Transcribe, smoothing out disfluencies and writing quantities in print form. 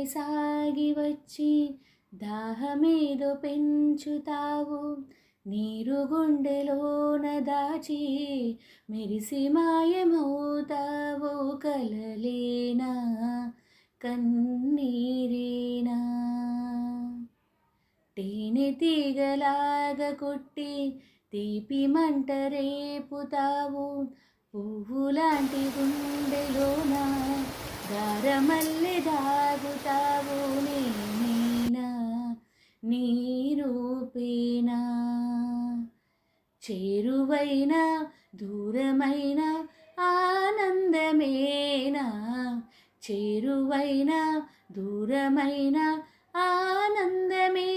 సాగి వచ్చి దాహమేదో పెంచుతావు, నీరు గుండెలోన దాచి మెరిసి మాయమవుతావు. కలలేనా కన్నీరేనా, తేనె తీగలాగా కొట్టి తీపి మంట రేపుతావు, పువ్వులాంటి గుండెలోన దారమల్లె దాగుతావు. నేనేనా నీ రూపేనా, చేరువైన దూరమైన ఆనందమేనా, చేరువైన దూరమైన ఆనందమే.